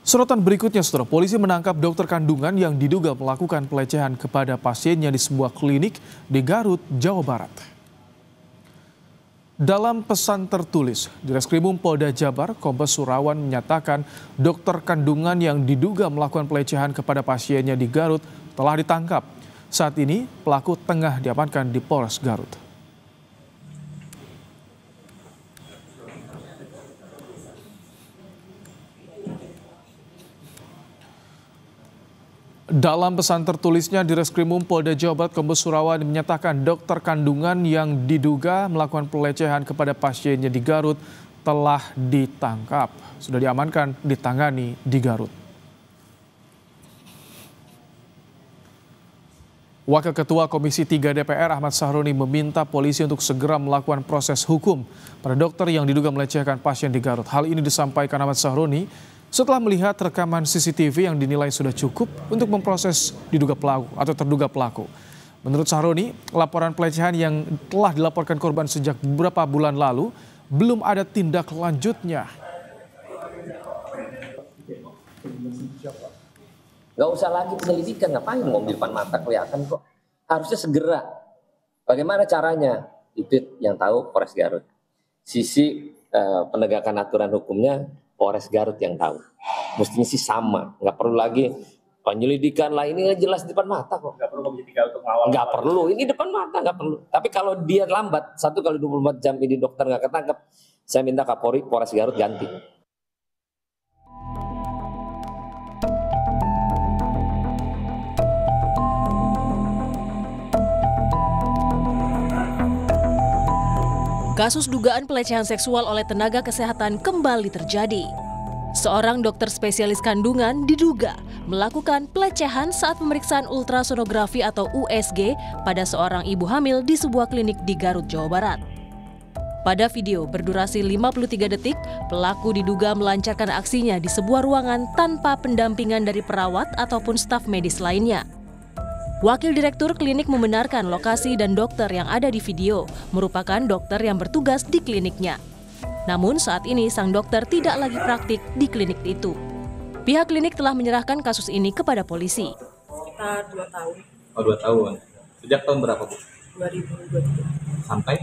Sorotan berikutnya, saudara, polisi menangkap dokter kandungan yang diduga melakukan pelecehan kepada pasiennya di sebuah klinik di Garut, Jawa Barat. Dalam pesan tertulis, di Reskrimum Polda Jabar, Kombes Surawan menyatakan dokter kandungan yang diduga melakukan pelecehan kepada pasiennya di Garut telah ditangkap. Saat ini, pelaku tengah diamankan di Polres Garut. Dalam pesan tertulisnya di Reskrimum Polda Jawa Barat, Kombes Surawan menyatakan dokter kandungan yang diduga melakukan pelecehan kepada pasiennya di Garut telah ditangkap. Sudah diamankan, ditangani di Garut. Wakil Ketua Komisi 3 DPR Ahmad Sahroni meminta polisi untuk segera melakukan proses hukum pada dokter yang diduga melecehkan pasien di Garut. Hal ini disampaikan Ahmad Sahroni setelah melihat rekaman CCTV yang dinilai sudah cukup untuk memproses diduga pelaku atau terduga pelaku. Menurut Sahroni, laporan pelecehan yang telah dilaporkan korban sejak beberapa bulan lalu belum ada tindak lanjutnya. Nggak usah lagi penyelidikan, ngapain mau di depan mata kelihatan kok. Harusnya segera. Bagaimana caranya? Itu yang tahu Polres Garut. Sisi penegakan aturan hukumnya Polres Garut yang tahu. Mestinya sih sama, nggak perlu lagi penyelidikan lah, ini jelas di depan mata kok. Nggak perlu penyelidikan untuk mengawal. Nggak perlu, ini depan mata nggak perlu. Tapi kalau dia lambat, 1 kali 24 jam ini dokter nggak ketangkep, saya minta Kapolri Polres Garut ganti. Kasus dugaan pelecehan seksual oleh tenaga kesehatan kembali terjadi. Seorang dokter spesialis kandungan diduga melakukan pelecehan saat pemeriksaan ultrasonografi atau USG pada seorang ibu hamil di sebuah klinik di Garut, Jawa Barat. Pada video berdurasi 53 detik, pelaku diduga melancarkan aksinya di sebuah ruangan tanpa pendampingan dari perawat ataupun staf medis lainnya. Wakil Direktur Klinik membenarkan lokasi dan dokter yang ada di video merupakan dokter yang bertugas di kliniknya. Namun saat ini sang dokter tidak lagi praktik di klinik itu. Pihak klinik telah menyerahkan kasus ini kepada polisi. Sekitar 2 tahun. Oh, 2 tahun. Sejak tahun berapa, Bu? 2023. Sampai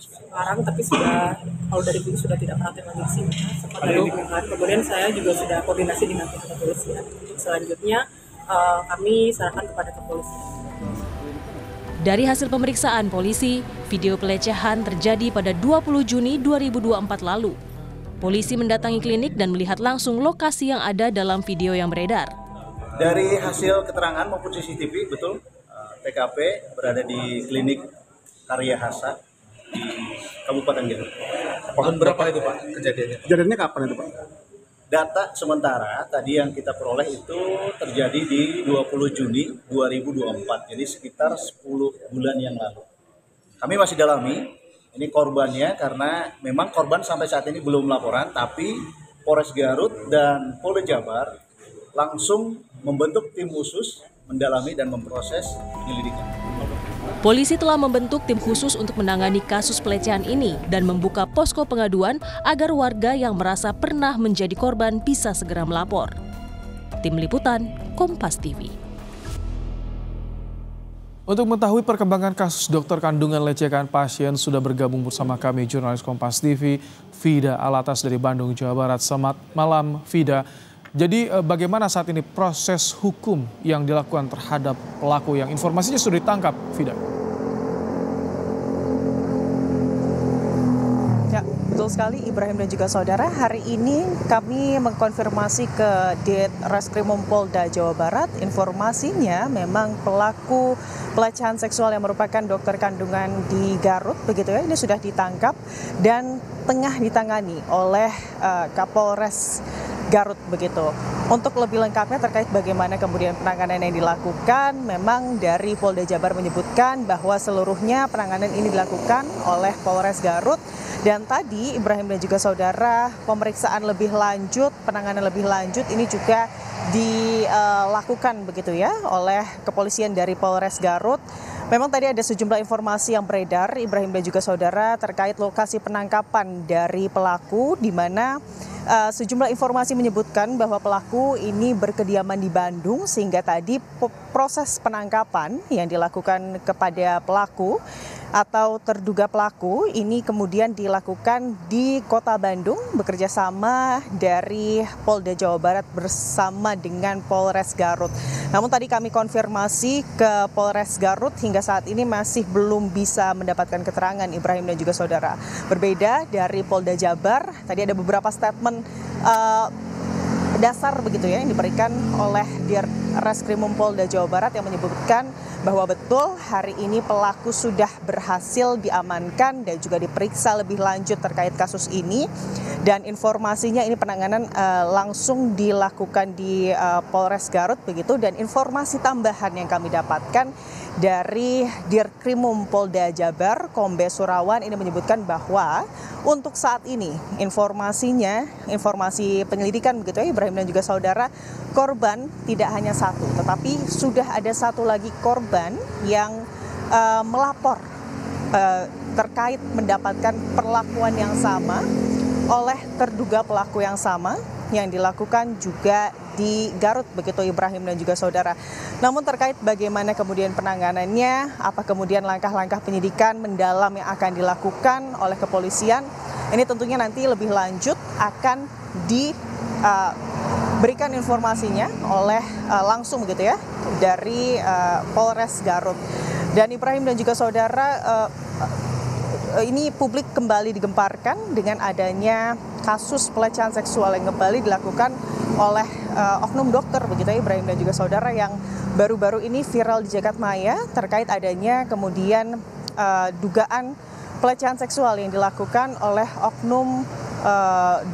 sekarang, tapi sudah, kalau dari dulu sudah tidak praktek lagi di sini. Sempat ada hubungan. Kemudian saya juga sudah koordinasi dengan pihak kepolisian. Selanjutnya kami serahkan kepada kepolisian. Dari hasil pemeriksaan polisi, video pelecehan terjadi pada 20 Juni 2024 lalu. Polisi mendatangi klinik dan melihat langsung lokasi yang ada dalam video yang beredar. Dari hasil keterangan maupun CCTV, betul, TKP berada di klinik Karya Hasa di Kabupaten Garut. tahun berapa itu, Pak, kejadiannya? Kejadiannya kapan itu, Pak? Data sementara tadi yang kita peroleh itu terjadi di 20 Juni 2024, jadi sekitar 10 bulan yang lalu. Kami masih dalami ini korbannya karena memang korban sampai saat ini belum laporan, tapi Polres Garut dan Polda Jabar langsung membentuk tim khusus mendalami dan memproses penyelidikan. Polisi telah membentuk tim khusus untuk menangani kasus pelecehan ini dan membuka posko pengaduan agar warga yang merasa pernah menjadi korban bisa segera melapor. Tim Liputan, Kompas TV. Untuk mengetahui perkembangan kasus dokter kandungan lecehkan pasien, sudah bergabung bersama kami jurnalis Kompas TV, Fida Alatas dari Bandung, Jawa Barat. Selamat malam, Fida. Jadi bagaimana saat ini proses hukum yang dilakukan terhadap pelaku yang informasinya sudah ditangkap, Fida? Ya, betul sekali Ibrahim dan juga saudara. Hari ini kami mengkonfirmasi ke Reskrimum Polda Jawa Barat. Informasinya memang pelaku pelecehan seksual yang merupakan dokter kandungan di Garut, begitu ya, ini sudah ditangkap dan tengah ditangani oleh Kapolres Garut begitu. Untuk lebih lengkapnya terkait bagaimana kemudian penanganan yang dilakukan, memang dari Polda Jabar menyebutkan bahwa seluruhnya penanganan ini dilakukan oleh Polres Garut. Dan tadi Ibrahim dan juga saudara, pemeriksaan lebih lanjut, penanganan lebih lanjut ini juga dilakukan begitu ya oleh kepolisian dari Polres Garut. Memang tadi ada sejumlah informasi yang beredar Ibrahim dan juga saudara terkait lokasi penangkapan dari pelaku, di mana sejumlah informasi menyebutkan bahwa pelaku ini berkediaman di Bandung sehingga tadi proses penangkapan yang dilakukan kepada pelaku atau terduga pelaku ini kemudian dilakukan di Kota Bandung bekerja sama dari Polda Jawa Barat bersama dengan Polres Garut. Namun tadi kami konfirmasi ke Polres Garut hingga saat ini masih belum bisa mendapatkan keterangan Ibrahim dan juga saudara. Berbeda dari Polda Jabar, tadi ada beberapa statement dasar begitu ya yang diberikan oleh Reskrimum Polda Jawa Barat yang menyebutkan bahwa betul hari ini pelaku sudah berhasil diamankan dan juga diperiksa lebih lanjut terkait kasus ini, dan informasinya ini penanganan langsung dilakukan di Polres Garut begitu. Dan informasi tambahan yang kami dapatkan dari Dirkrimum Polda Jabar Kombes Surawan ini menyebutkan bahwa untuk saat ini informasinya, informasi penyelidikan begitu ya Ibrahim dan juga saudara, korban tidak hanya satu tetapi sudah ada satu lagi korban yang melapor terkait mendapatkan perlakuan yang sama oleh terduga pelaku yang sama yang dilakukan juga di Garut begitu Ibrahim dan juga saudara. Namun terkait bagaimana kemudian penanganannya, apa kemudian langkah-langkah penyidikan mendalam yang akan dilakukan oleh kepolisian, ini tentunya nanti lebih lanjut akan diberikan informasinya oleh langsung begitu ya dari Polres Garut. Dan Ibrahim dan juga saudara, ini publik kembali digemparkan dengan adanya kasus pelecehan seksual yang kembali dilakukan oleh oknum dokter begitu ya Ibrahim dan juga saudara, yang baru-baru ini viral di jagat maya terkait adanya kemudian dugaan pelecehan seksual yang dilakukan oleh oknum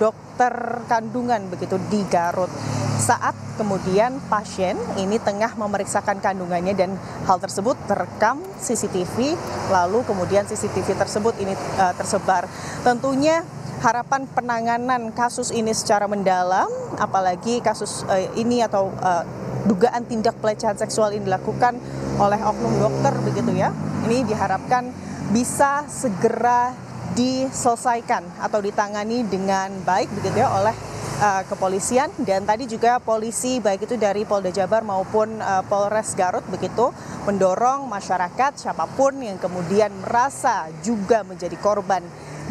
dokter kandungan begitu di Garut saat kemudian pasien ini tengah memeriksakan kandungannya, dan hal tersebut terekam CCTV, lalu kemudian CCTV tersebut ini tersebar. Tentunya harapan penanganan kasus ini secara mendalam, apalagi kasus ini atau dugaan tindak pelecehan seksual ini dilakukan oleh oknum dokter begitu ya, ini diharapkan bisa segera diselesaikan atau ditangani dengan baik begitu ya oleh kepolisian. Dan tadi juga polisi baik itu dari Polda Jabar maupun Polres Garut begitu mendorong masyarakat siapapun yang kemudian merasa juga menjadi korban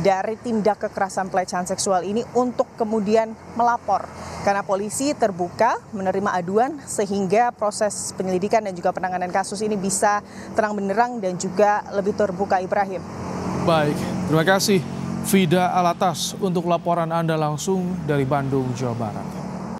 dari tindak kekerasan pelecehan seksual ini untuk kemudian melapor, karena polisi terbuka menerima aduan sehingga proses penyelidikan dan juga penanganan kasus ini bisa terang benderang dan juga lebih terbuka. Ibrahim. Baik, terima kasih Fida Alatas untuk laporan Anda langsung dari Bandung, Jawa Barat.